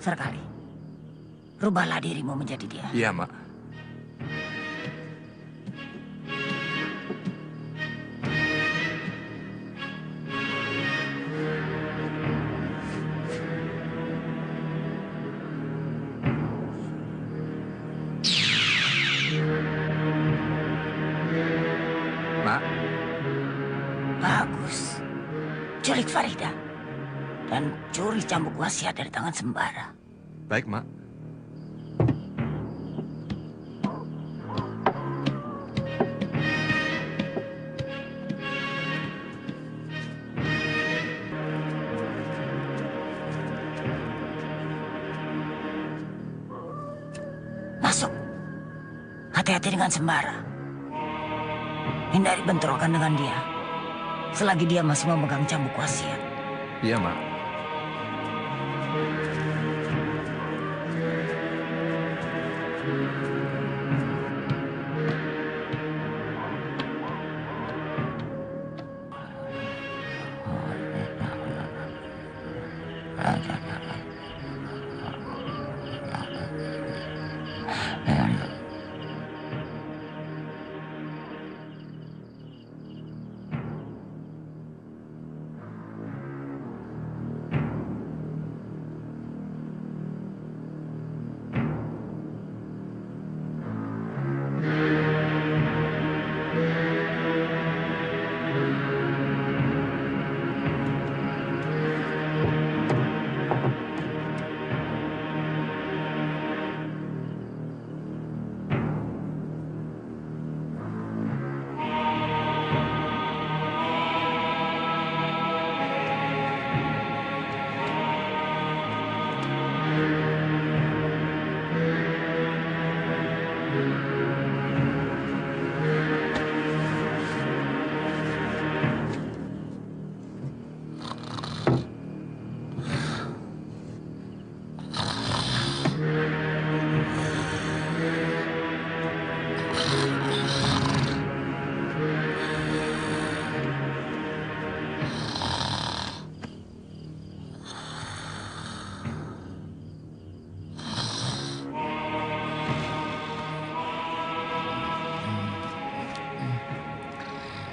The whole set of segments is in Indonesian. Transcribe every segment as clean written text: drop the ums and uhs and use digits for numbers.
Sekali, rubahlah dirimu menjadi dia. Iya, Mak. Mak. Bagus. Culik Farida. Dan curi cambuk wasiat dari tangan Sembara. Baik, Mak. Masuk. Hati-hati dengan Sembara. Hindari bentrokan dengan dia. Selagi dia masih memegang cambuk wasiat. Iya, Mak.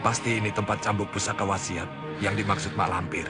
Pasti ini tempat cambuk pusaka wasiat yang dimaksud Mak Lampir.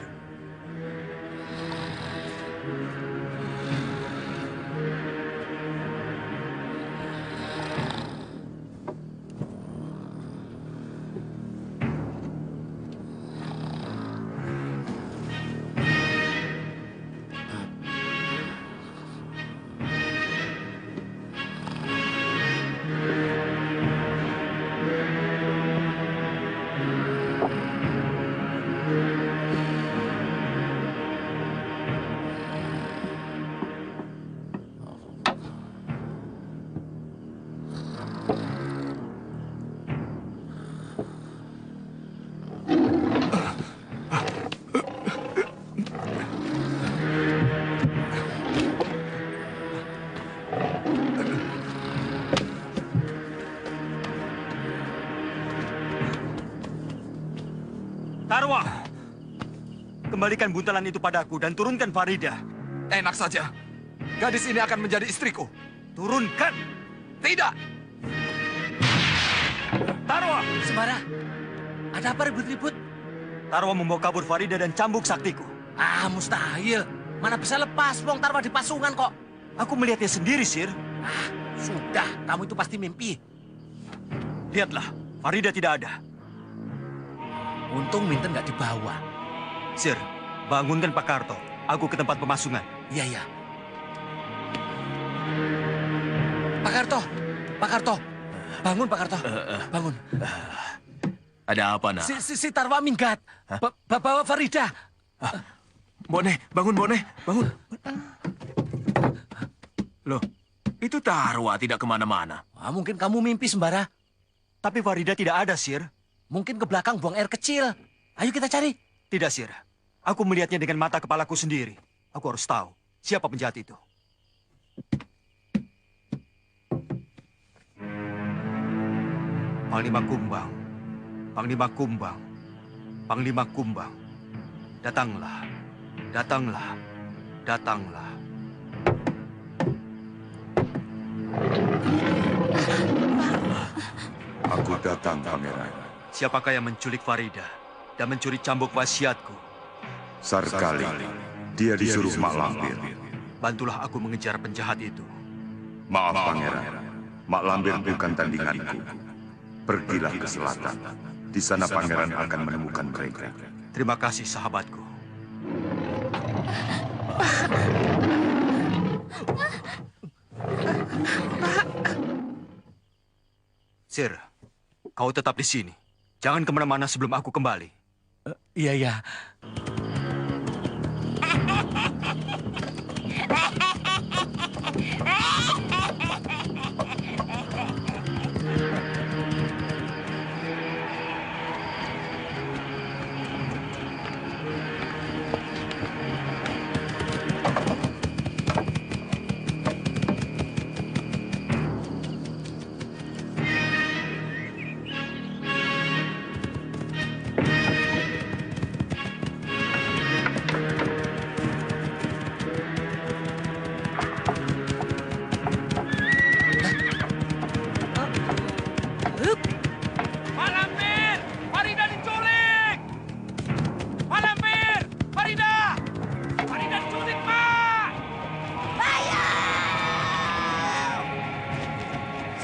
Tarwa, kembalikan buntalan itu padaku dan turunkan Farida. Enak saja. Gadis ini akan menjadi istriku. Turunkan. Tidak. Tarwa. Sembara, Ada apa ribut-ribut? Tarwa membawa kabur Farida dan cambuk saktiku. Ah, mustahil. Mana bisa lepas, Wong Tarwa di pasungan kok. Aku melihatnya sendiri, Sir. Ah, sudah. Kamu itu pasti mimpi. Lihatlah, Farida tidak ada. Untung Minten nggak dibawa. Sir, bangunkan Pak Karto. Aku ke tempat pemasungan. Iya, iya. Pak Karto, Pak Karto. Bangun, Pak Karto. Bangun. Ada apa, nak? Si Tarwa minggat. Bawa Farida. Bone, bangun, Bone. Bangun. Loh, itu Tarwa tidak kemana-mana. Ah, mungkin kamu mimpi sembara. Tapi Farida tidak ada, Sir. Mungkin ke belakang buang air kecil. Ayo kita cari. Tidak, Sir. Aku melihatnya dengan mata kepalaku sendiri. Aku harus tahu siapa penjahat itu. Panglima Kumbang. Panglima Kumbang. Panglima Kumbang. Datanglah. Datanglah. Datanglah. Aku datang, Pangeran. Siapakah yang menculik Farida dan mencuri cambuk wasiatku? Sarkali. Dia disuruh Mak Lampir. Bantulah aku mengejar penjahat itu. Maaf, Pangeran. Mak Lampir bukan tandinganku. Pergilah ke selatan. Di sana Pangeran akan menemukan mereka. Terima kasih, sahabatku. Sir, kau tetap di sini. Jangan kemana-mana sebelum aku kembali. Iya, iya.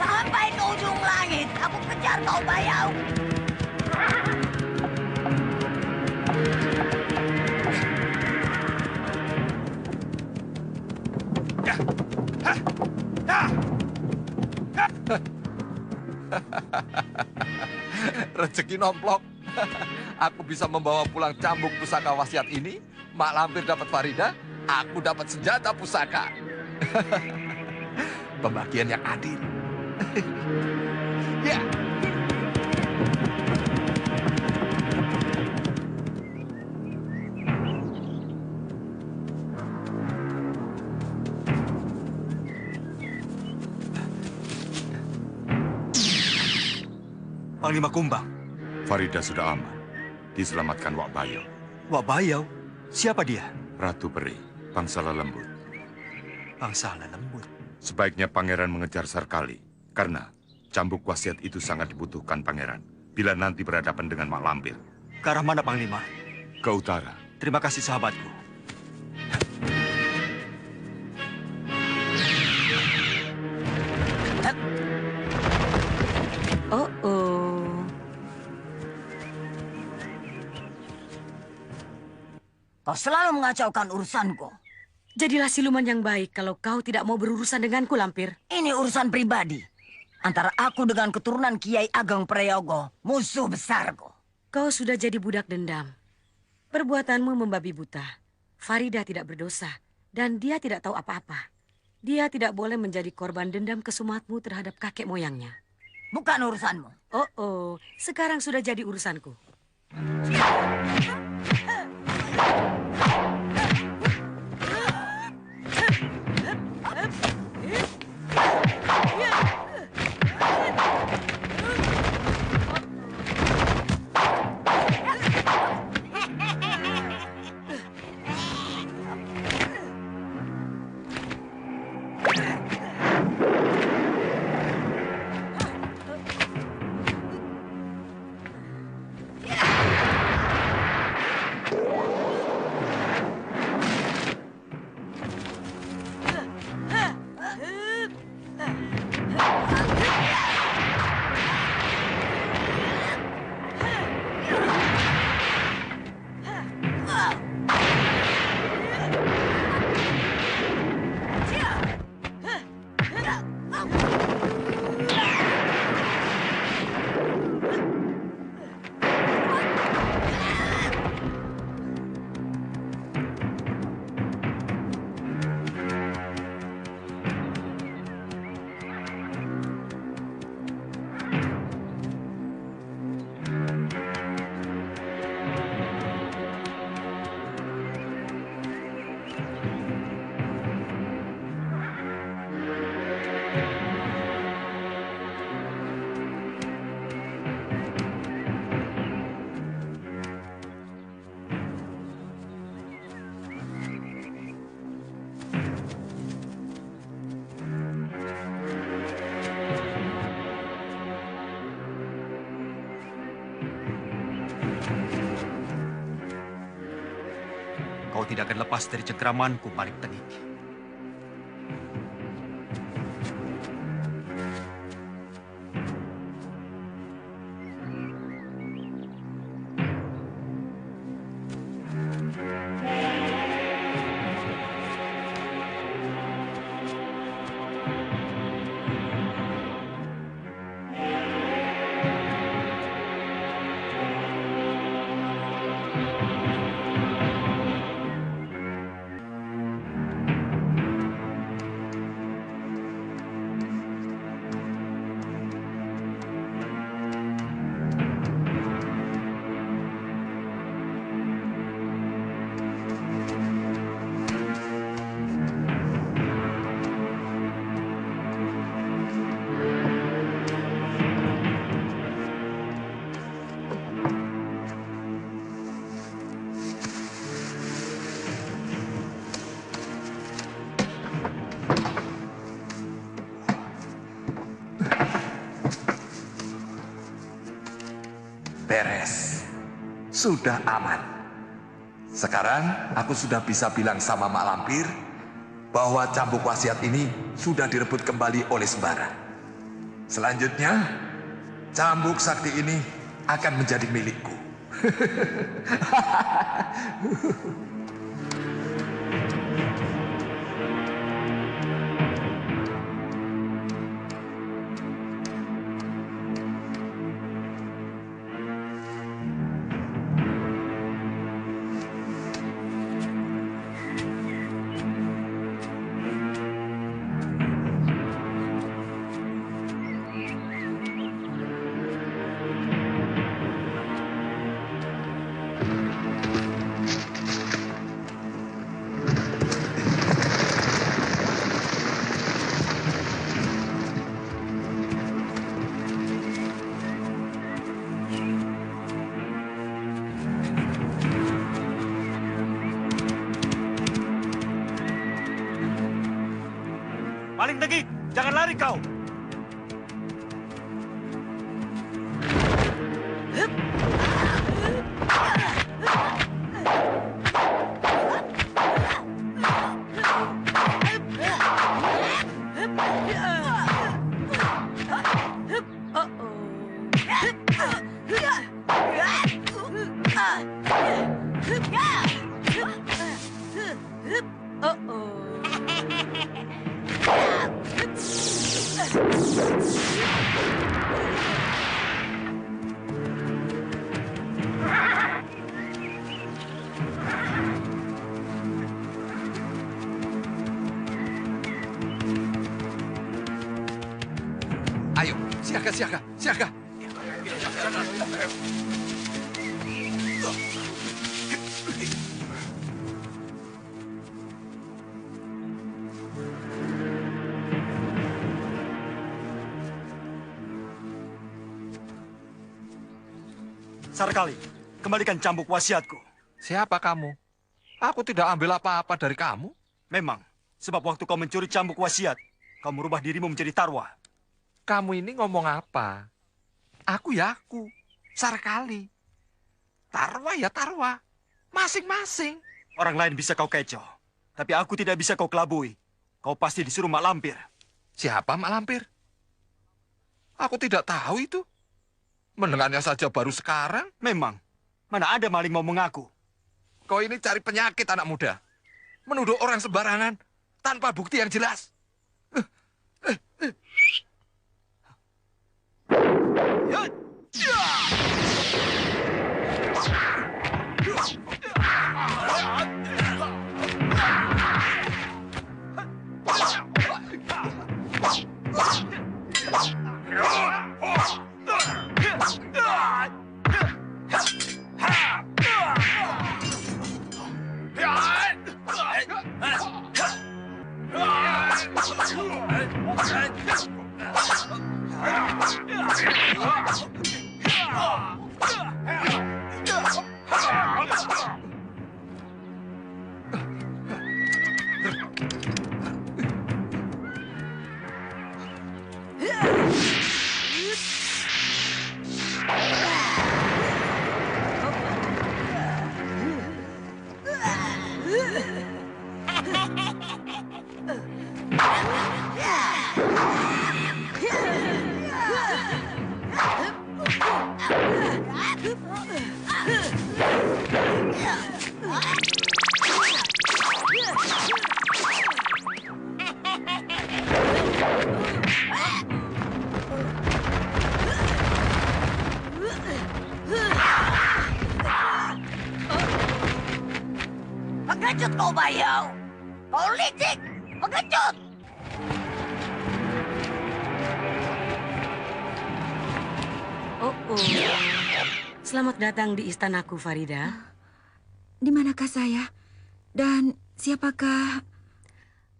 Sampai ke ujung langit, aku kejar kau, Bayau. Rezeki nomplok. Aku bisa membawa pulang cambuk pusaka wasiat ini. Mak Lampir dapat Farida, aku dapat senjata pusaka. Pembagian yang adil. Ya. Panglima Kumbang. Farida sudah aman. Diselamatkan Wak Bayau. Wak Bayau? Siapa dia? Ratu Peri, Pangsala Lembut. Pangsala Lembut. Sebaiknya Pangeran mengejar Sarkali. Karena cambuk wasiat itu sangat dibutuhkan Pangeran. Bila nanti berhadapan dengan Mak Lampir. Ke arah mana, Panglima? Ke utara. Terima kasih, sahabatku. Kau selalu mengacaukan urusanku. Jadilah siluman yang baik kalau kau tidak mau berurusan denganku, Lampir. Ini urusan pribadi. Antara aku dengan keturunan Kiai Ageng Prayogo, musuh besarku. Kau sudah jadi budak dendam. Perbuatanmu membabi buta. Farida tidak berdosa dan dia tidak tahu apa-apa. Dia tidak boleh menjadi korban dendam kesumatmu terhadap kakek moyangnya. Bukan urusanmu. Oh, sekarang sudah jadi urusanku. kau tidak akan lepas dari cengkeramanku, Maling Tengik. Beres. Sudah aman. Sekarang aku sudah bisa bilang sama Mak Lampir bahwa cambuk wasiat ini sudah direbut kembali oleh Sembara. Selanjutnya, cambuk sakti ini akan menjadi milikku. Maling Tengik, jangan lari kau! Ayo, siaga, siaga, siaga. Sarkali, kembalikan cambuk wasiatku. Siapa kamu? Aku tidak ambil apa-apa dari kamu. Memang, sebab waktu kau mencuri cambuk wasiat, kau merubah dirimu menjadi Tarwa. Kamu ini ngomong apa? Aku ya aku. Sarkali. Tarwa ya Tarwa. Masing-masing. Orang lain bisa kau kecoh, tapi aku tidak bisa kau kelabui. Kau pasti disuruh Mak Lampir. Siapa Mak Lampir? Aku tidak tahu itu. Mendengarnya saja baru sekarang. Memang, mana ada maling mau mengaku. Kau ini cari penyakit anak muda. Menuduh orang sembarangan tanpa bukti yang jelas. Pengecut kau, Bayau. Kau licik, pengecut. Oh. Selamat datang di istanaku, Farida. Di manakah saya? Dan siapakah?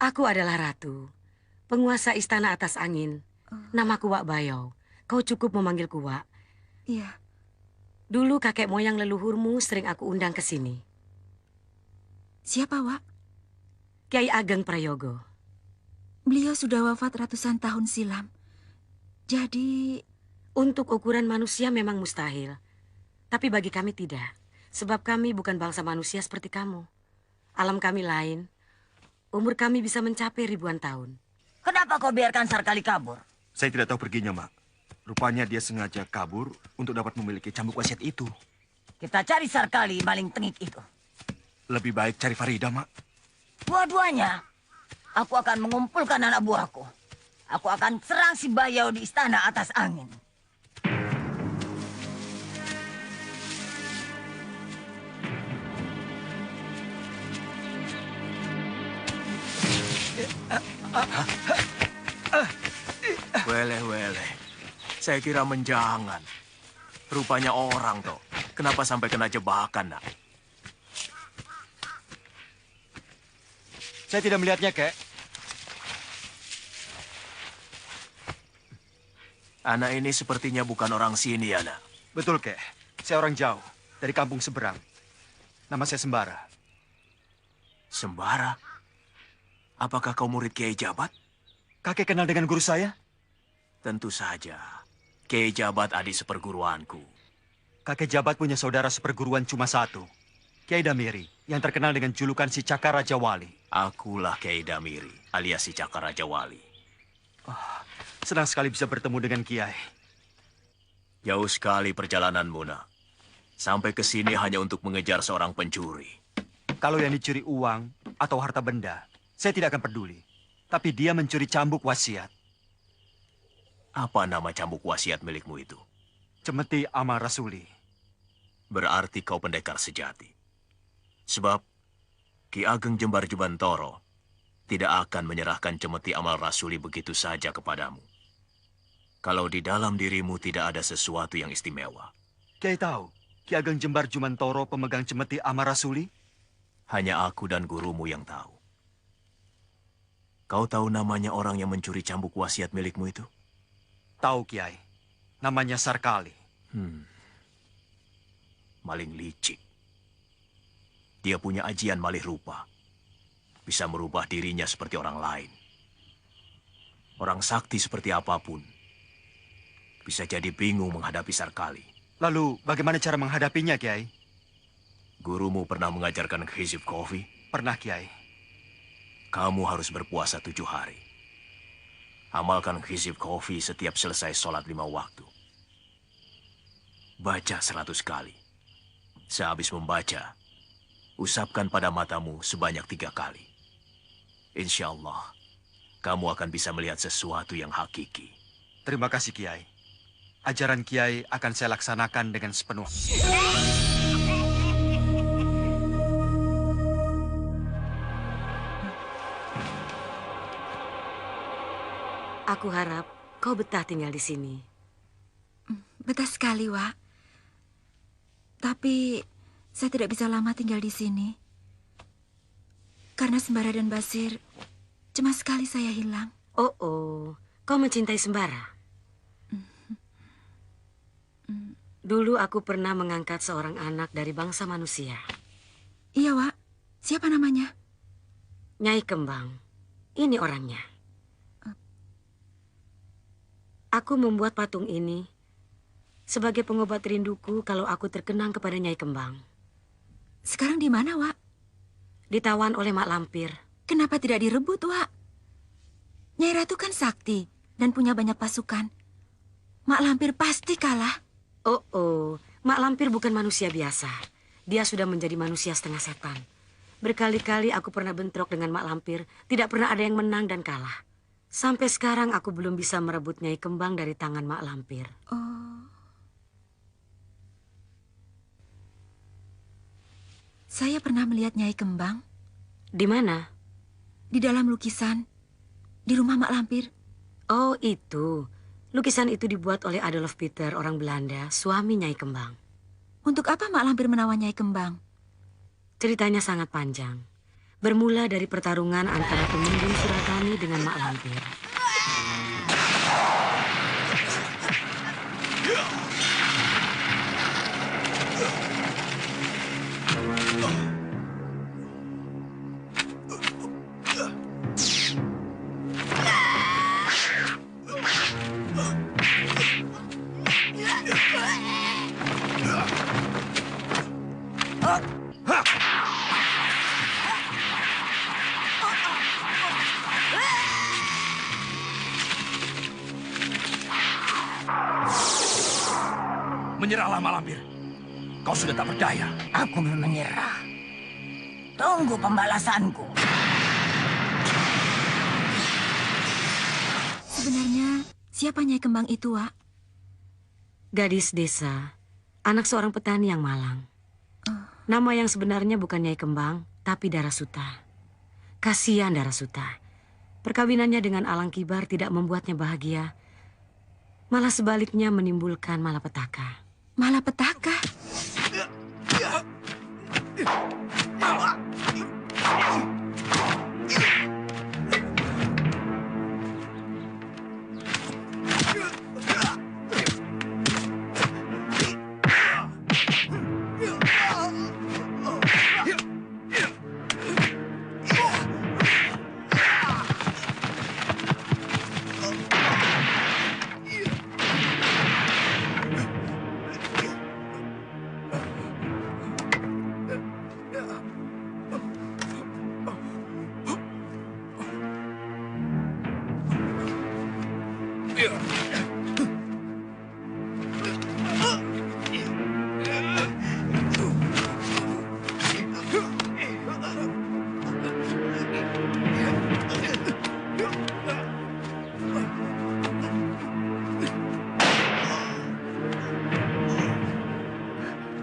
Aku adalah Ratu, penguasa istana atas angin. Namaku Wak Bayau. Kau cukup memanggilku Wak. Iya. Dulu kakek moyang leluhurmu sering aku undang ke sini. Siapa, Wak? Kiai Ageng Prayogo. Beliau sudah wafat ratusan tahun silam. Jadi... Untuk ukuran manusia memang mustahil. Tapi bagi kami tidak. Sebab kami bukan bangsa manusia seperti kamu. Alam kami lain. Umur kami bisa mencapai ribuan tahun. Kenapa kau biarkan Sarkali kabur? Saya tidak tahu perginya, Mak. Rupanya dia sengaja kabur untuk dapat memiliki cambuk wasiat itu. Kita cari Sarkali, maling tengik itu. Lebih baik cari Farida, Mak. Dua-duanya. Aku akan mengumpulkan anak buahku. Aku akan serang si Bayau di istana atas angin. Weleh. Saya kira menjangan. Rupanya orang toh. Kenapa sampai kena jebakan, nak? Saya tidak melihatnya, Kek. Anak ini sepertinya bukan orang sini, ya, nak. Betul, Kek. Saya orang jauh, dari kampung seberang. Nama saya Sembara. Sembara? Apakah kau murid Kiai Jabat? Kakek kenal dengan guru saya? Tentu saja. Kiai Jabat adik seperguruanku. Kakek Jabat punya saudara seperguruan cuma satu. Kiai Damiri, yang terkenal dengan julukan si Cakar Raja Wali. Akulah Kiai Damiri, alias si Cakar Raja Wali. Senang sekali bisa bertemu dengan Kiai. Jauh sekali perjalananmu, nak. Sampai ke sini hanya untuk mengejar seorang pencuri. Kalau yang dicuri uang atau harta benda, saya tidak akan peduli. Tapi dia mencuri cambuk wasiat. Apa nama cambuk wasiat milikmu itu? Cemeti Amal Rasuli. Berarti kau pendekar sejati. Sebab Ki Ageng Jembar Jubantoro tidak akan menyerahkan Cemeti Amal Rasuli begitu saja kepadamu. Kalau di dalam dirimu tidak ada sesuatu yang istimewa. Kiai tahu, Ki Ageng Jembar Jumantoro pemegang Cemeti Amal Rasuli? Hanya aku dan gurumu yang tahu. Kau tahu namanya orang yang mencuri cambuk wasiat milikmu itu? Tahu, Kiai. Namanya Sarkali. Maling licik. Dia punya ajian malih rupa. Bisa merubah dirinya seperti orang lain. Orang sakti seperti apapun. Bisa jadi bingung menghadapi Sarkali. Lalu, bagaimana cara menghadapinya, Kiai? Gurumu pernah mengajarkan hizib kofi? Pernah, Kiai. Kamu harus berpuasa 7 hari. Amalkan hizib kofi setiap selesai sholat 5 waktu. Baca 100 kali. Sehabis membaca, usapkan pada matamu sebanyak 3 kali. Insya Allah, kamu akan bisa melihat sesuatu yang hakiki. Terima kasih, Kiai. Ajaran Kiai akan saya laksanakan dengan sepenuh. Aku harap kau betah tinggal di sini. Betah sekali, Wak. Tapi saya tidak bisa lama tinggal di sini. Karena Sembara dan Basir, cemas sekali saya hilang. Oh, kau mencintai Sembara? Dulu aku pernah mengangkat seorang anak dari bangsa manusia. Iya, Wak. Siapa namanya? Nyai Kembang. Ini orangnya. Aku membuat patung ini sebagai pengobat rinduku kalau aku terkenang kepada Nyai Kembang. Sekarang di mana, Wak? Ditawan oleh Mak Lampir. Kenapa tidak direbut, Wak? Nyai Ratu kan sakti dan punya banyak pasukan. Mak Lampir pasti kalah. Oh, Mak Lampir bukan manusia biasa. Dia sudah menjadi manusia setengah setan. Berkali-kali aku pernah bentrok dengan Mak Lampir. Tidak pernah ada yang menang dan kalah. Sampai sekarang aku belum bisa merebut Nyai Kembang dari tangan Mak Lampir. Oh. Saya pernah melihat Nyai Kembang. Di mana? Di dalam lukisan. Di rumah Mak Lampir. Oh, itu. Lukisan itu dibuat oleh Adolf Peter, orang Belanda, suami Nyai Kembang. Untuk apa Mak Lampir menawan Nyai Kembang? Ceritanya sangat panjang. Bermula dari pertarungan antara Temenggung Suratani dengan Mak Lampir. Menyerahlah, Mak Lampir. Kau sudah tak berdaya. Aku belum menyerah. Tunggu pembalasanku. Sebenarnya siapa Nyai Kembang itu, Wak? Gadis desa, anak seorang petani yang malang. Nama yang sebenarnya bukan Nyai Kembang, tapi Darasuta. Kasihan Darasuta. Perkawinannya dengan Alang Kibar tidak membuatnya bahagia. Malah sebaliknya menimbulkan malapetaka. Malapetaka?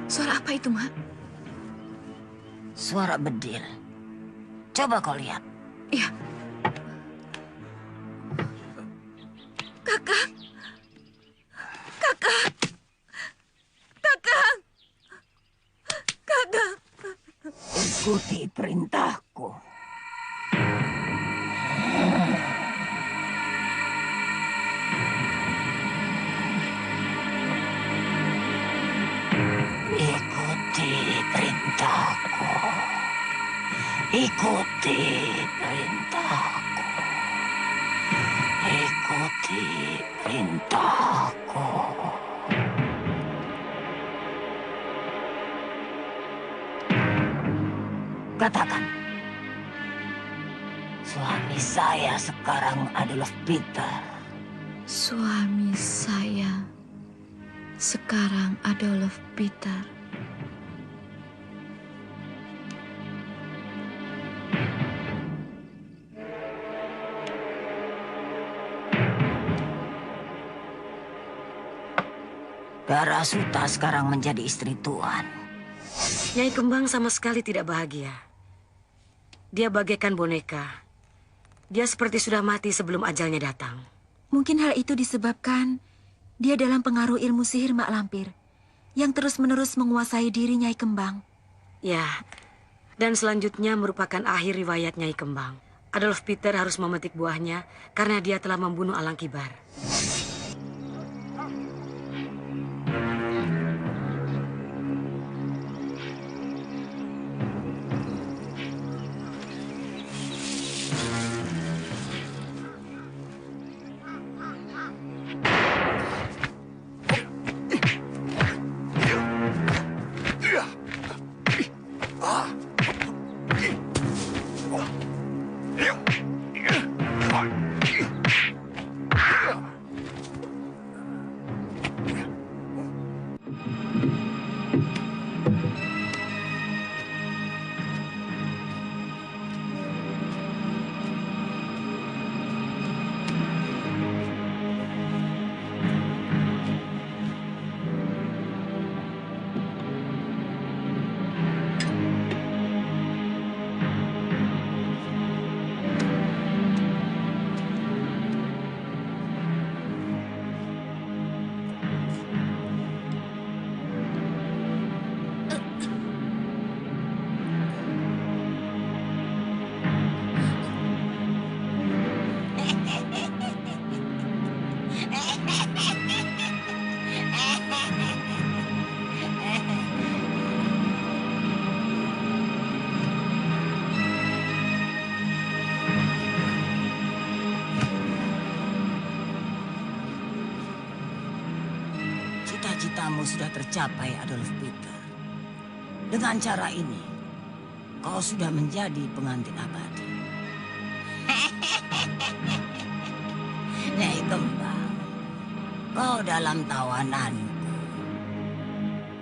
Suara apa itu, Mak? Suara bedil. Coba kau lihat. Iya. Kakak. Kakak. Kakak. Kakak. Ikuti perintahku. Ikuti perintahku. Ikuti perintahku. Ikuti perintahku. Katakan. Suami saya sekarang Adolf Peter. Suami saya sekarang Adolf Peter. Darasuta sekarang menjadi istri Tuan. Nyai Kembang sama sekali tidak bahagia. Dia bagaikan boneka. Dia seperti sudah mati sebelum ajalnya datang. Mungkin hal itu disebabkan dia dalam pengaruh ilmu sihir Mak Lampir yang terus-menerus menguasai diri Nyai Kembang. Ya, dan selanjutnya merupakan akhir riwayat Nyai Kembang. Adolf Peter harus memetik buahnya karena dia telah membunuh Alang Kibar. sudah tercapai, Adolf Peter. Dengan cara ini, kau sudah menjadi pengantin abadi. Nyai Kembang, kau dalam tawananku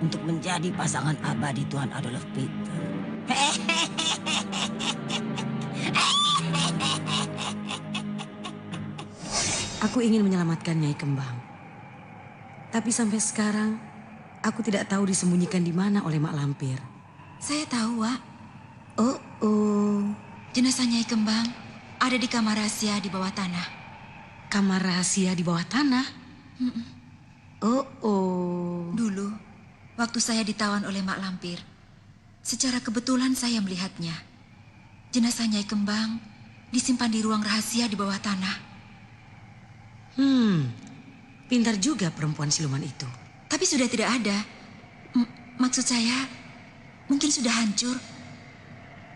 untuk menjadi pasangan abadi Tuan Adolf Peter. Aku ingin menyelamatkan Nyai Kembang. Tapi sampai sekarang, aku tidak tahu disembunyikan di mana oleh Mak Lampir. Saya tahu, Wak. Oh. Jenazah Nyai Kembang ada di kamar rahasia di bawah tanah. Kamar rahasia di bawah tanah? Oh. Dulu, waktu saya ditawan oleh Mak Lampir, secara kebetulan saya melihatnya. Jenazah Nyai Kembang disimpan di ruang rahasia di bawah tanah. Pintar juga perempuan siluman itu. Tapi sudah tidak ada. Maksud saya, mungkin sudah hancur.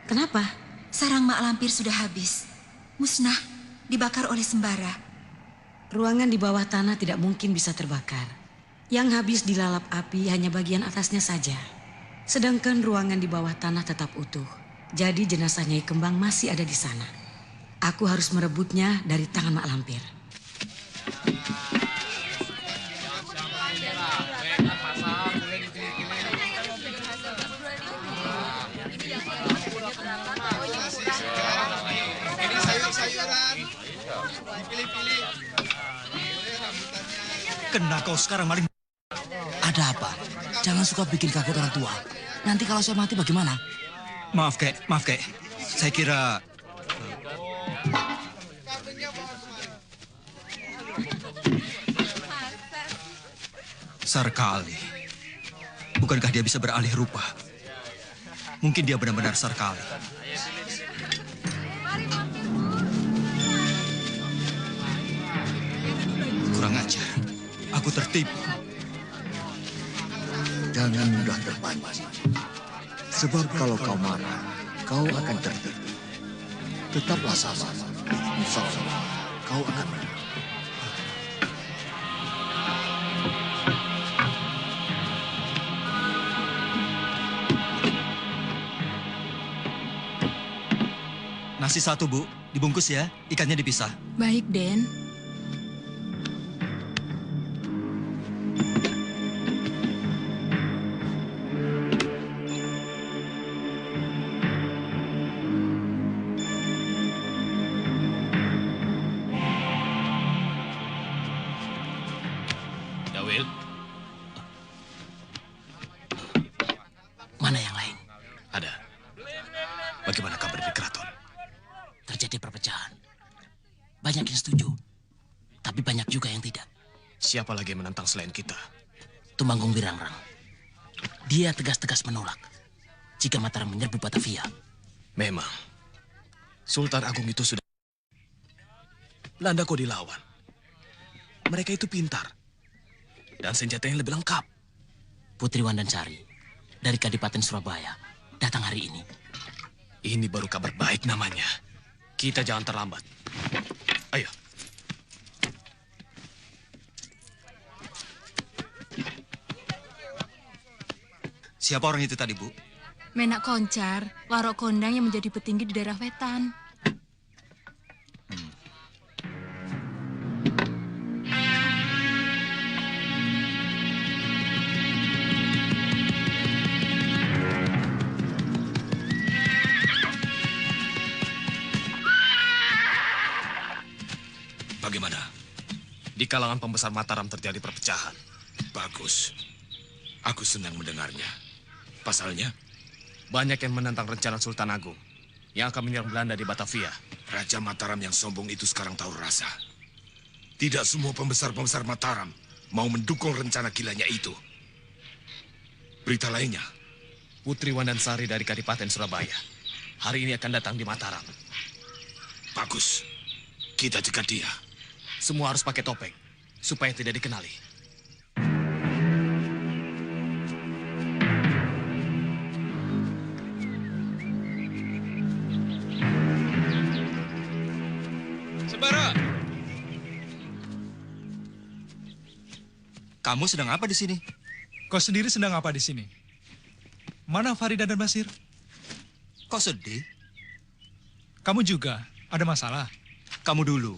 Kenapa? Sarang Mak Lampir sudah habis. Musnah, dibakar oleh sembara. Ruangan di bawah tanah tidak mungkin bisa terbakar. Yang habis dilalap api hanya bagian atasnya saja. Sedangkan ruangan di bawah tanah tetap utuh. Jadi jenazah Nyai Kembang masih ada di sana. Aku harus merebutnya dari tangan Mak Lampir. Kena kau sekarang maling. Ada apa? Jangan suka bikin kaget orang tua. Nanti kalau saya mati bagaimana? Maaf, Kek. Saya kira... Sarkali. Bukankah dia bisa beralih rupa? Mungkin dia benar-benar Sarkali. Kurang ajar. Aku tertipu. Jangan mudah terpancing. Sebab kalau kau marah, kau akan tertipu. Tetaplah sabar. Insya Allah, kau akan menang. Nasi satu, Bu. Dibungkus ya. Ikannya dipisah. Baik, Den. Dawil, Mana yang lain? ada. Bagaimana kabar di keraton? Terjadi perpecahan. Banyak yang setuju, tapi banyak juga yang tidak. Siapa lagi yang menentang selain kita? Tumanggung Wirangrang. Dia tegas-tegas menolak jika Mataram menyerbu Batavia. Memang, Sultan Agung itu sudah... Belanda kok dilawan. Mereka itu pintar. Dan senjatanya lebih lengkap. Putri Wandansari dari Kadipaten Surabaya datang hari ini. Ini baru kabar baik namanya. Kita jangan terlambat. Ayo. Siapa orang itu tadi, Bu? Menak Koncar, warok kondang yang menjadi petinggi di daerah Wetan. Bagaimana? Di kalangan pembesar Mataram terjadi perpecahan. Bagus. Aku senang mendengarnya. Pasalnya? Banyak yang menentang rencana Sultan Agung yang akan menyerang Belanda di Batavia. Raja Mataram yang sombong itu sekarang tahu rasa. Tidak semua pembesar-pembesar Mataram mau mendukung rencana gilanya itu. Berita lainnya, Putri Wandansari dari Kadipaten Surabaya hari ini akan datang di Mataram. bagus. Kita cegat dia. Semua harus pakai topeng supaya tidak dikenali. Sembara! Kamu sedang apa di sini? Kau sendiri sedang apa di sini? Mana Farida dan Basir? Kok sedih? Kamu juga ada masalah? Kamu dulu.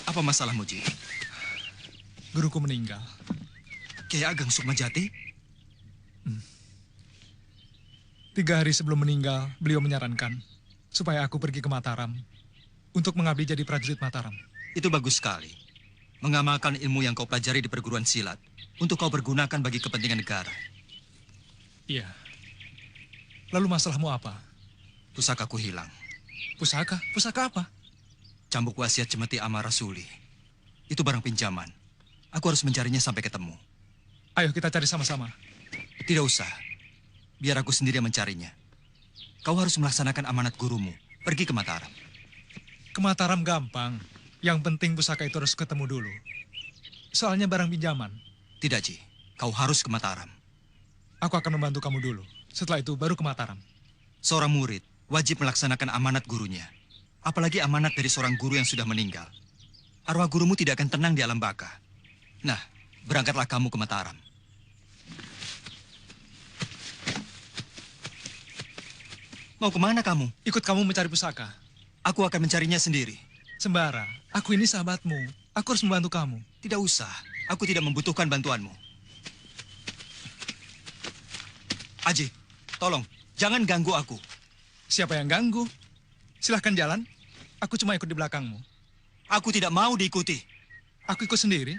Apa masalahmu, Ji? Guruku meninggal. Kiai Ageng Sukmajati? 3 hari sebelum meninggal, beliau menyarankan supaya aku pergi ke Mataram untuk mengabdi jadi prajurit Mataram. Itu bagus sekali. Mengamalkan ilmu yang kau pelajari di perguruan silat untuk kau pergunakan bagi kepentingan negara. Iya. Lalu masalahmu apa? Pusakaku hilang. Pusaka? Pusaka apa? Cambuk wasiat Cemeti Amal Rasuli. Itu barang pinjaman. Aku harus mencarinya sampai ketemu. Ayo kita cari sama-sama. Tidak usah. Biar aku sendiri yang mencarinya. Kau harus melaksanakan amanat gurumu. Pergi ke Mataram. Ke Mataram gampang. Yang penting pusaka itu harus ketemu dulu. Soalnya barang pinjaman. Tidak, Ji. Kau harus ke Mataram. Aku akan membantu kamu dulu. Setelah itu baru ke Mataram. Seorang murid wajib melaksanakan amanat gurunya. Apalagi amanat dari seorang guru yang sudah meninggal. Arwah gurumu tidak akan tenang di alam baka. Nah, berangkatlah kamu ke Mataram. Mau kemana kamu? Ikut kamu mencari pusaka. Aku akan mencarinya sendiri. Sembara, aku ini sahabatmu. Aku harus membantu kamu. Tidak usah. Aku tidak membutuhkan bantuanmu. Aji, tolong, jangan ganggu aku. Siapa yang ganggu? Silahkan jalan. Aku cuma ikut di belakangmu. Aku tidak mau diikuti. Aku ikut sendiri.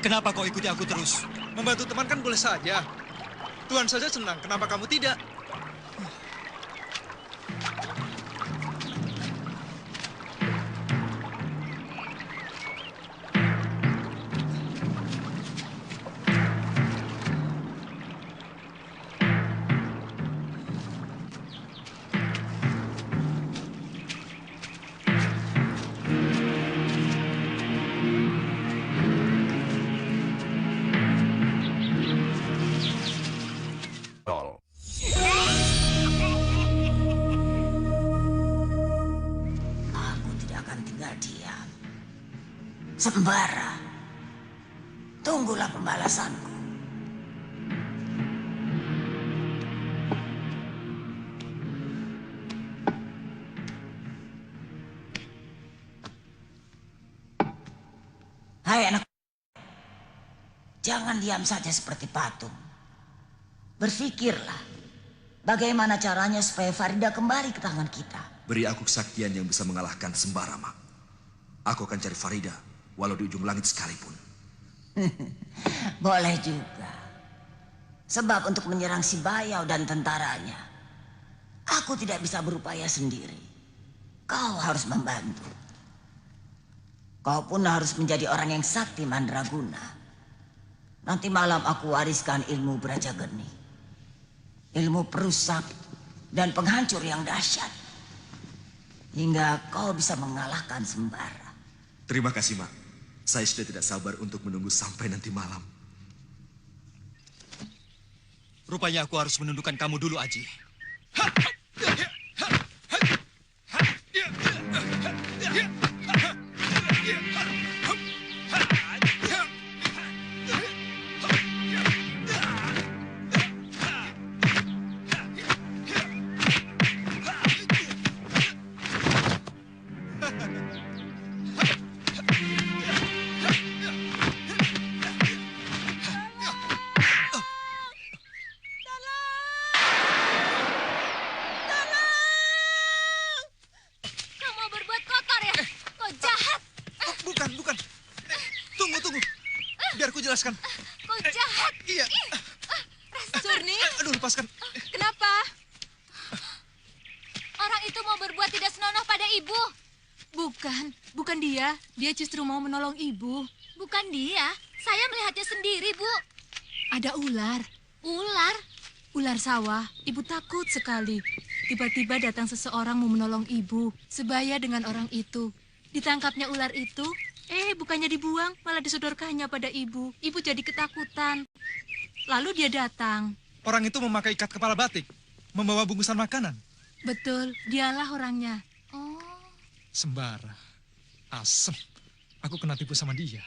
Kenapa kau ikuti aku terus? Membantu teman kan boleh saja. Tuhan saja senang, kenapa kamu tidak? Sembara, tunggulah pembalasanku. Hai anak, jangan diam saja seperti patung. Berpikirlah, bagaimana caranya supaya Farida kembali ke tangan kita. Beri aku kesaktian yang bisa mengalahkan Sembara, Mak. Aku akan cari Farida. Walau di ujung langit sekalipun. Boleh juga. Sebab untuk menyerang si Bayau dan tentaranya, aku tidak bisa berupaya sendiri. Kau harus membantu. Kau pun harus menjadi orang yang sakti mandraguna. Nanti malam aku wariskan ilmu Brajageni. Ilmu perusak dan penghancur yang dahsyat. Hingga kau bisa mengalahkan Sembara. Terima kasih, Mak. Saya sudah tidak sabar untuk menunggu sampai nanti malam. Rupanya aku harus menundukkan kamu dulu, Aji. Jelaskan. Kau jahat. Iya. Surni. Aduh, lepaskan. Kenapa? Orang itu mau berbuat tidak senonoh pada ibu. Bukan dia. Dia justru mau menolong ibu. Bukan dia. Saya melihatnya sendiri, Bu. Ada ular. Ular? Ular sawah. Ibu takut sekali. Tiba-tiba datang seseorang mau menolong ibu. Sebaya dengan orang itu. Ditangkapnya ular itu, bukannya dibuang, malah disodorkannya pada ibu. Ibu jadi ketakutan. Lalu dia datang. Orang itu memakai ikat kepala batik, membawa bungkusan makanan. Betul, dialah orangnya. Sembara. Asem. Aku kena tipu sama dia.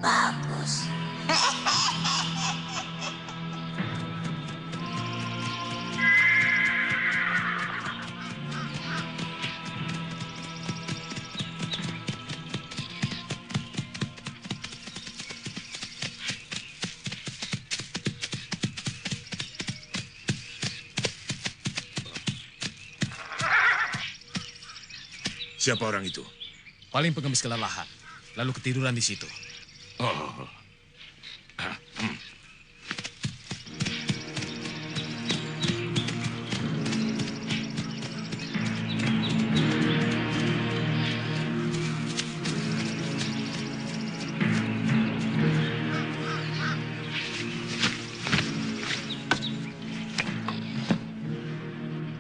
Bagus. Siapa orang itu? Paling pengemis kelelahan, lalu ketiduran di situ. Oh.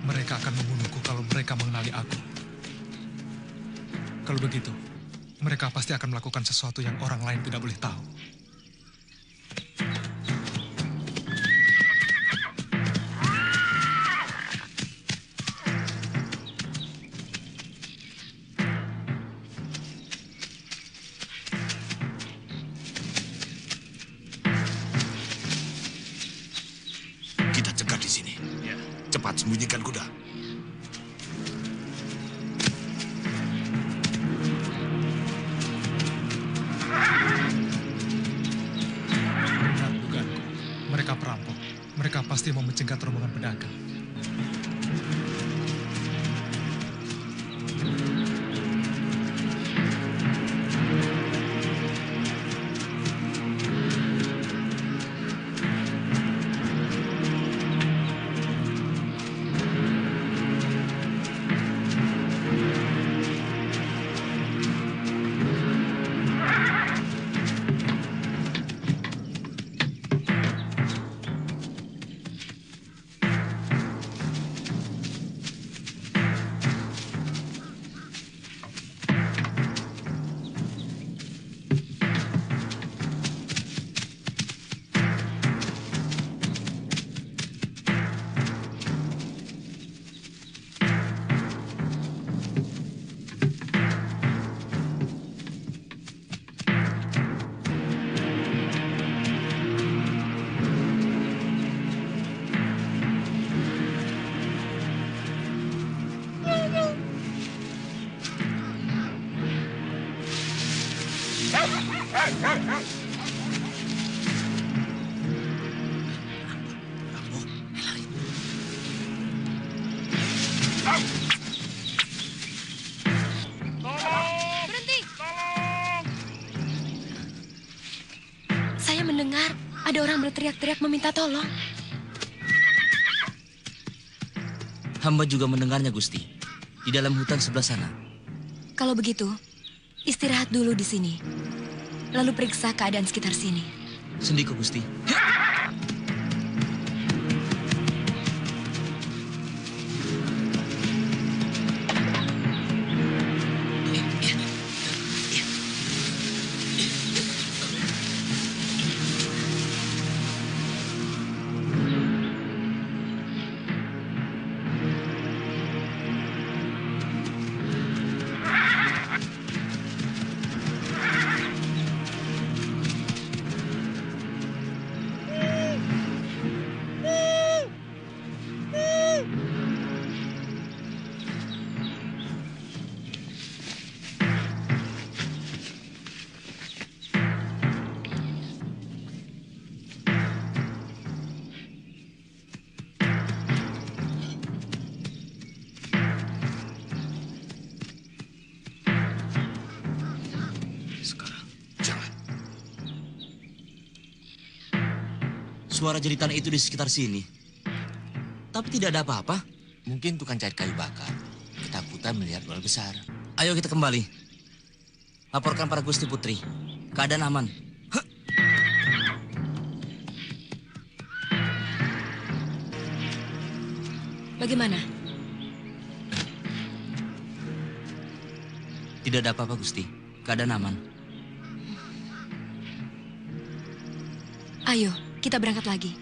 Mereka akan membunuhku kalau mereka mengenali aku. Kalau begitu, mereka pasti akan melakukan sesuatu yang orang lain tidak boleh tahu. Kita cegah di sini. Cepat sembunyikan kuda. Benar dugaanku. Mereka perampok. Mereka pasti mau mencegat rombongan pedagang. Berhenti! Saya mendengar ada orang berteriak-teriak meminta tolong. Hamba juga mendengarnya, Gusti. Di dalam hutan sebelah sana. Kalau begitu, istirahat dulu di sini. Lalu periksa keadaan sekitar sini. Sendiko, Gusti. Suara jeritan itu di sekitar sini. Tapi tidak ada apa-apa. Mungkin tukang cari kayu bakar. Ketakutan melihat ular besar. Ayo kita kembali. Laporkan para Gusti Putri. Keadaan aman. Bagaimana? Tidak ada apa-apa, Gusti. Keadaan aman. Ayo, kita berangkat lagi.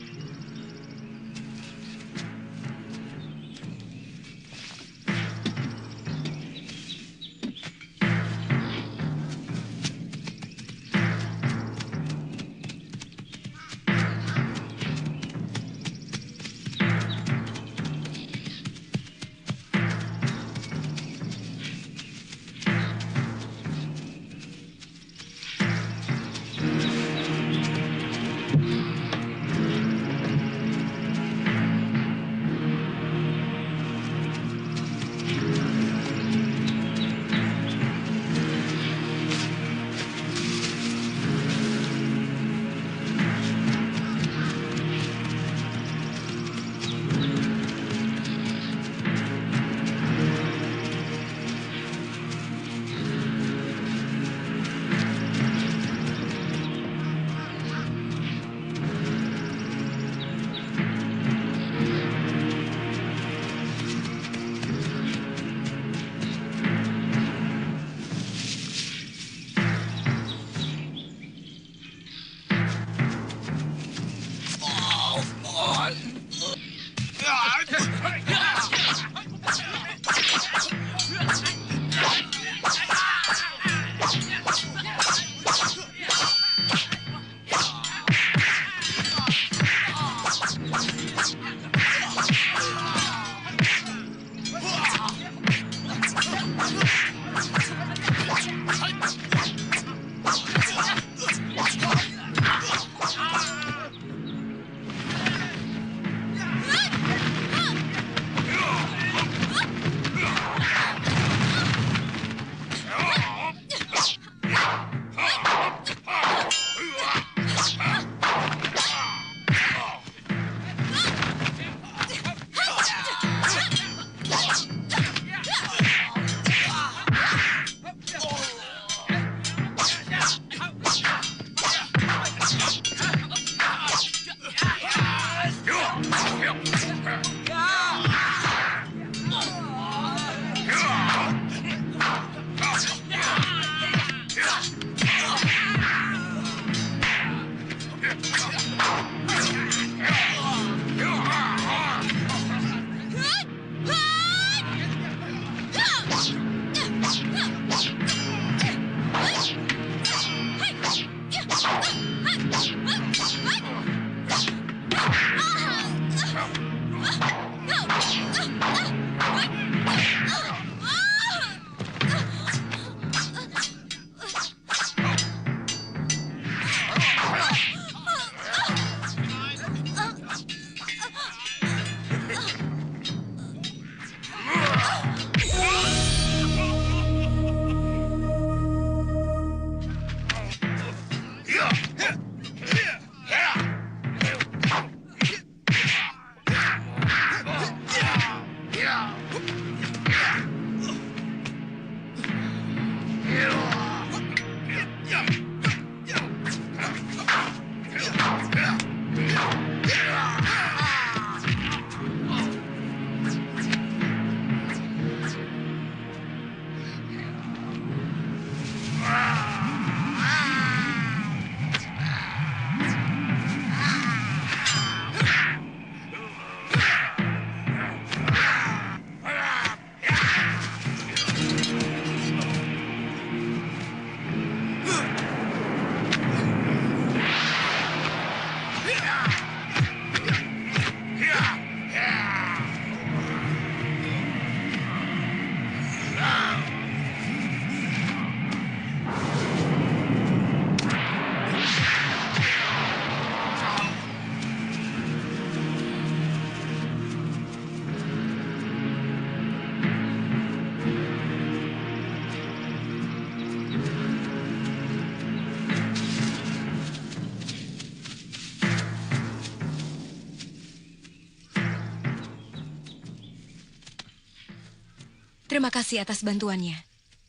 Terima kasih atas bantuannya.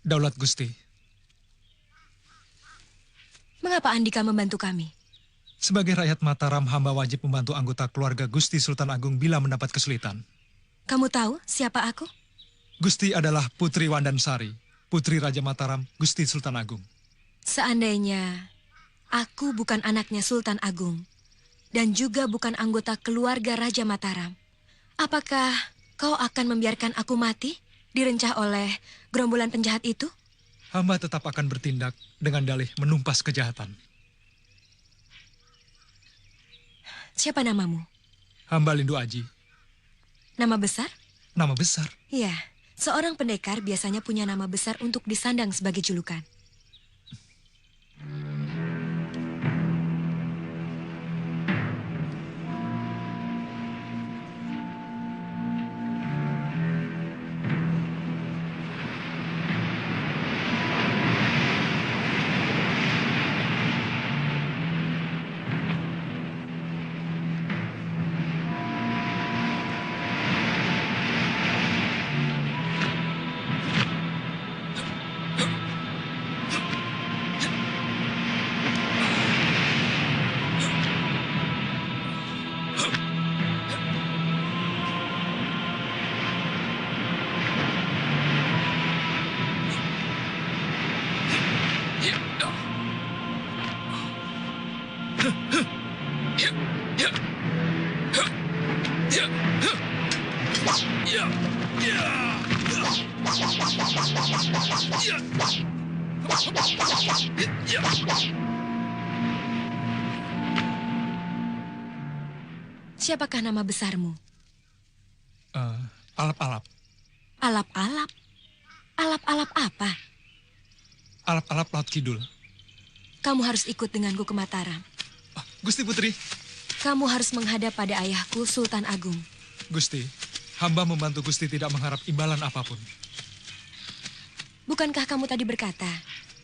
Daulat Gusti. Mengapa Andika membantu kami? Sebagai rakyat Mataram, hamba wajib membantu anggota keluarga Gusti Sultan Agung bila mendapat kesulitan. Kamu tahu siapa aku? Gusti adalah Putri Wandansari, Putri Raja Mataram, Gusti Sultan Agung. Seandainya aku bukan anaknya Sultan Agung dan juga bukan anggota keluarga Raja Mataram, apakah kau akan membiarkan aku mati direncah oleh gerombolan penjahat itu? Hamba tetap akan bertindak dengan dalih menumpas kejahatan. Siapa namamu? Hamba Lindu Aji. Nama besar? Nama besar? Iya, seorang pendekar biasanya punya nama besar untuk disandang sebagai julukan. Siapakah nama besarmu? Alap-alap. Alap-alap? Alap-alap apa? Alap-alap Laut Kidul. Kamu harus ikut denganku ke Mataram. Gusti Putri. Kamu harus menghadap pada ayahku, Sultan Agung. Gusti, hamba membantu Gusti tidak mengharap imbalan apapun. Bukankah kamu tadi berkata,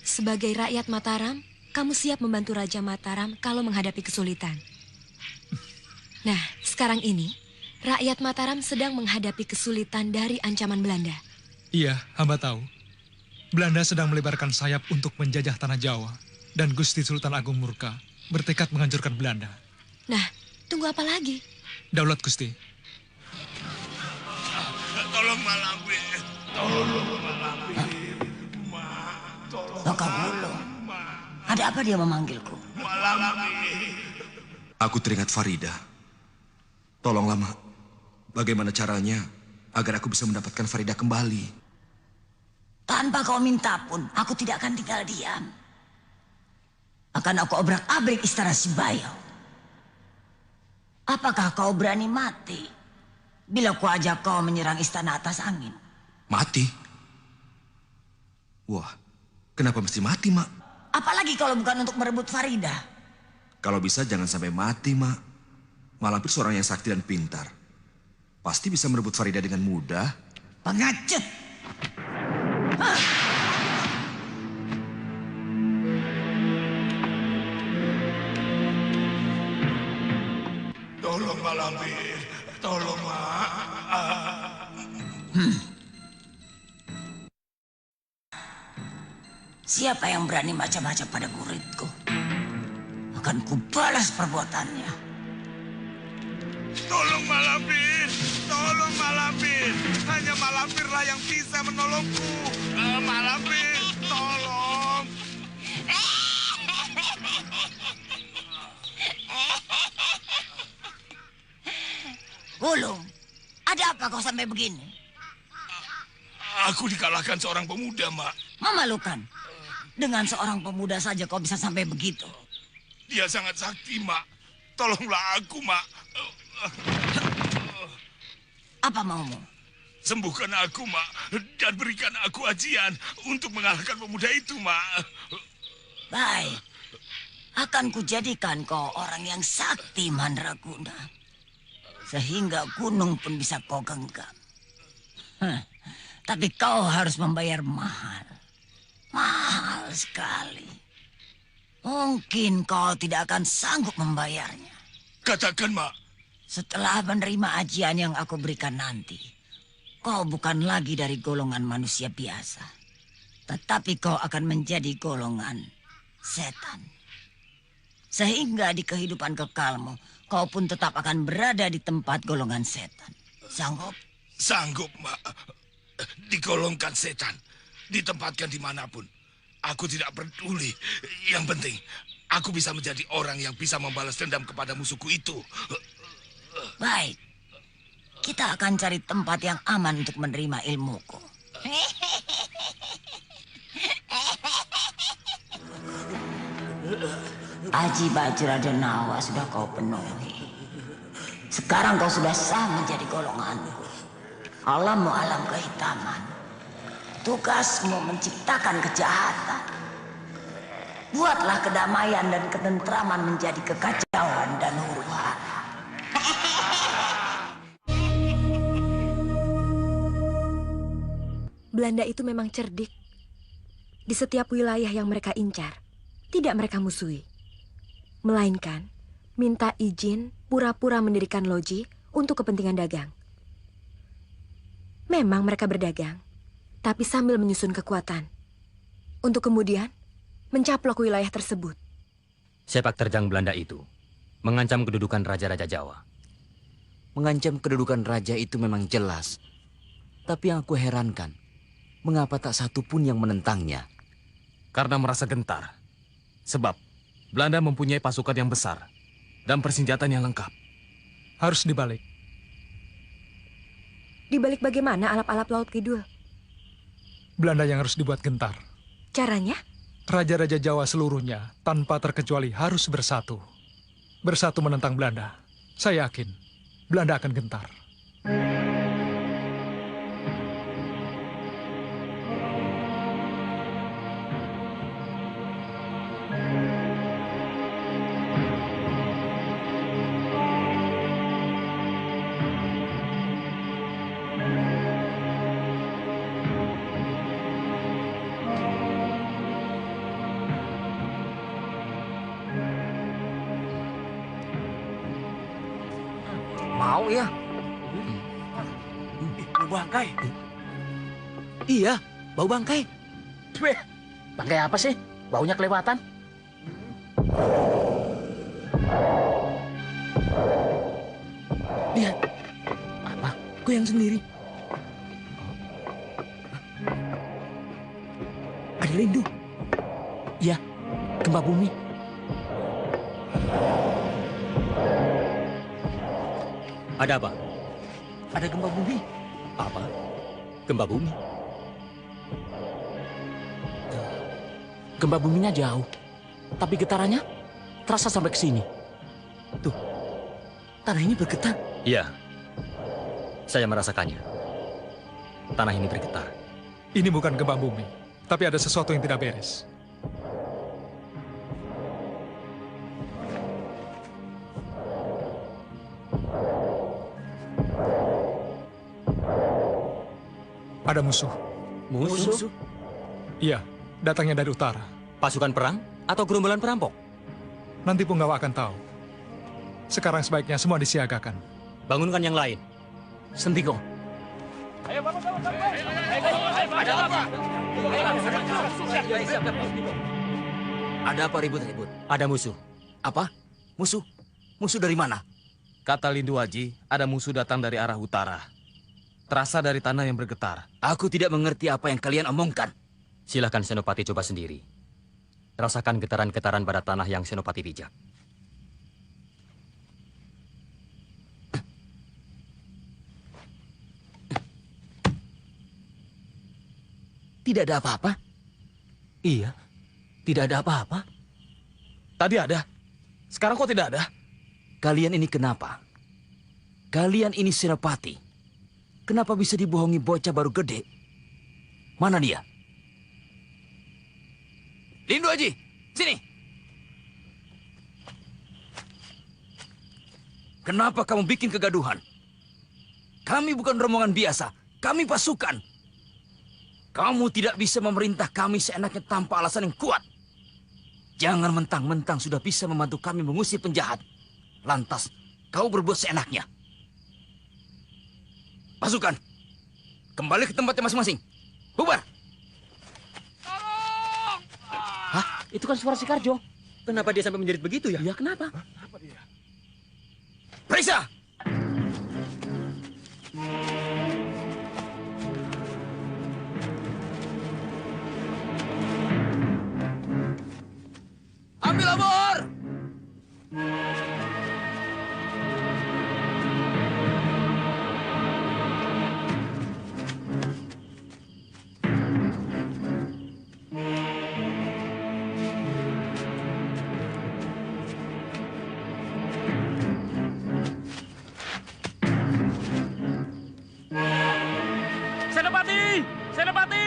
sebagai rakyat Mataram, kamu siap membantu Raja Mataram kalau menghadapi kesulitan? Nah, sekarang ini, rakyat Mataram sedang menghadapi kesulitan dari ancaman Belanda. Iya, hamba tahu. Belanda sedang melebarkan sayap untuk menjajah tanah Jawa. Dan Gusti Sultan Agung murka, bertekad menghancurkan Belanda. Nah, tunggu apa lagi? Daulat Gusti. Tolong Malampir. Tolong Malampir. Lokal Wulu. Ada apa dia memanggilku? Malampir. Aku teringat Farida. Tolonglah, Mak. Bagaimana caranya agar aku bisa mendapatkan Farida kembali? Tanpa kau minta pun, aku tidak akan tinggal diam. Akan aku obrak-abrik istana Sibayau. Apakah kau berani mati bila ku ajak kau menyerang istana atas angin? Mati? Wah, kenapa mesti mati, Mak? Apalagi kalau bukan untuk merebut Farida. Kalau bisa jangan sampai mati, Mak. Malampir seorang yang sakti dan pintar. Pasti bisa merebut Farida dengan mudah. Pengecut! Tolong Malampir. Tolong, Mak. Siapa yang berani macam-macam pada muridku? Akan kubalas perbuatannya. Tolong Malampir. Tolong Malampir. Hanya Malampirlah yang bisa menolongku. Malampir, tolong. Wulung, ada apa kau sampai begini? Aku dikalahkan seorang pemuda, Mak. Memalukan. Dengan seorang pemuda saja kau bisa sampai begitu. Dia sangat sakti, Mak. Tolonglah aku, Mak. Apa maumu? Sembuhkan aku, Mak. Dan berikan aku ajian untuk mengalahkan pemuda itu, Mak. Baik. Akan kujadikan kau orang yang sakti, Mandraguna. Sehingga gunung pun bisa kau genggam. Tapi kau harus membayar mahal. Mahal sekali. Mungkin kau tidak akan sanggup kau bukan lagi dari golongan manusia biasa. Tetapi kau akan menjadi golongan setan. Sehingga di kehidupan kekalmu, kau pun tetap akan berada di tempat golongan setan. Sanggup? Sanggup, Mak. Digolongkan setan. Ditempatkan dimanapun. Aku tidak peduli. Yang penting, aku bisa menjadi orang yang bisa membalas dendam kepada musuhku itu. Baik. Kita akan cari tempat yang aman untuk menerima ilmuku. Aji Bajradenawa sudah kau penuhi. Sekarang kau sudah sah menjadi golonganku. Alammu alam kehitaman. Tugasmu menciptakan kejahatan. Buatlah kedamaian dan ketentraman menjadi kekacauan dan huru-hara. Belanda itu memang cerdik. Di setiap wilayah yang mereka incar, tidak mereka musuhi. Melainkan, minta izin pura-pura mendirikan loji untuk kepentingan dagang. Memang mereka berdagang, tapi sambil menyusun kekuatan. Untuk kemudian, mencaplok wilayah tersebut. Sepak terjang Belanda itu mengancam kedudukan raja-raja Jawa. Mengancam kedudukan raja itu memang jelas. Tapi yang aku herankan, mengapa tak satu pun yang menentangnya? Karena merasa gentar. Sebab Belanda mempunyai pasukan yang besar dan persenjataan yang lengkap. Harus dibalik. Dibalik bagaimana alap-alap Laut Kidul? Belanda yang harus dibuat gentar. Caranya? Raja-raja Jawa seluruhnya tanpa terkecuali harus bersatu. Bersatu menentang Belanda. Saya yakin Belanda akan gentar. Mau ya? Bau bangkai. Iya, bau bangkai. Weh, bangkai apa sih? Baunya kelewatan. Lihat. Apa? Goyang sendiri. Ada rindu. Ya, gempa bumi. Ada apa? Ada gempa bumi. Apa? Gempa bumi? Gempa buminya jauh, tapi getarannya terasa sampai ke sini. Tuh, tanah ini bergetar. Iya, saya merasakannya. Tanah ini bergetar. Ini bukan gempa bumi, tapi ada sesuatu yang tidak beres. Ada musuh. Musuh? Iya, datangnya dari utara. Pasukan perang atau gerombolan perampok? Nanti Punggawa akan tahu. Sekarang sebaiknya semua disiagakan. Bangunkan yang lain. Sentiko. Ayo bangun, bangun, bangun. Ada apa? Ada apa ribut-ribut? Ada musuh. Apa? Musuh? Musuh dari mana? Kata Lindu Haji, ada musuh datang dari arah utara. Terasa dari tanah yang bergetar. Aku tidak mengerti apa yang kalian omongkan. Silahkan Senopati coba sendiri. Rasakan getaran-getaran pada tanah yang Senopati pijak. Tidak ada apa-apa? Iya, tidak ada apa-apa. Tadi ada. Sekarang kok tidak ada? Kalian ini kenapa? Kalian ini Senopati. Kenapa bisa dibohongi bocah baru gede? Mana dia? Lindu Haji, sini. Kenapa kamu bikin kegaduhan? Kami bukan rombongan biasa. Kami pasukan. Kamu tidak bisa memerintah kami seenaknya tanpa alasan yang kuat. Jangan mentang-mentang sudah bisa membantu kami mengusir penjahat. Lantas, kau berbuat seenaknya. Pasukan, Kembali ke tempatnya masing-masing. Bubar! Hah? Itu kan suara si Karjo. Kenapa dia sampai menjerit begitu ya? Ya kenapa? Periksa! Ambil obor! Senopati! Senopati!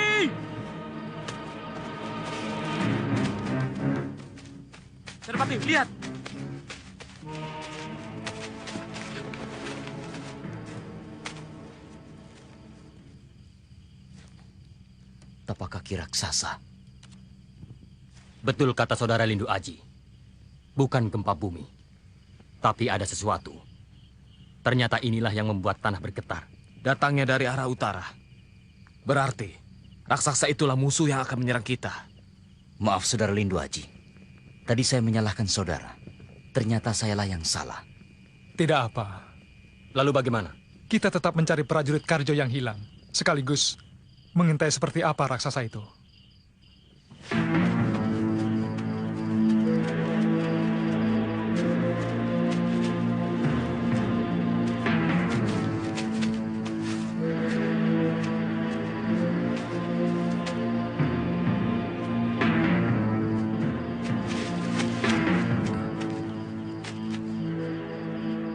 Senopati, lihat! Tapak kaki raksasa. Betul kata saudara Lindu Aji. Bukan gempa bumi. Tapi ada sesuatu. Ternyata inilah yang membuat tanah bergetar. Datangnya dari arah utara. Berarti, raksasa itulah musuh yang akan menyerang kita. Maaf, Saudara Lindu Aji. Tadi saya menyalahkan saudara. Ternyata sayalah yang salah. Tidak apa. Lalu bagaimana? Kita tetap mencari prajurit Karjo yang hilang. Sekaligus mengintai seperti apa raksasa itu.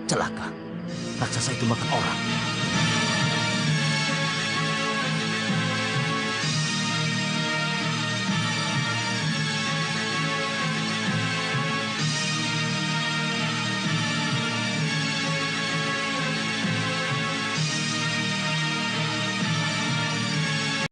Celaka. Raksasa itu makan orang.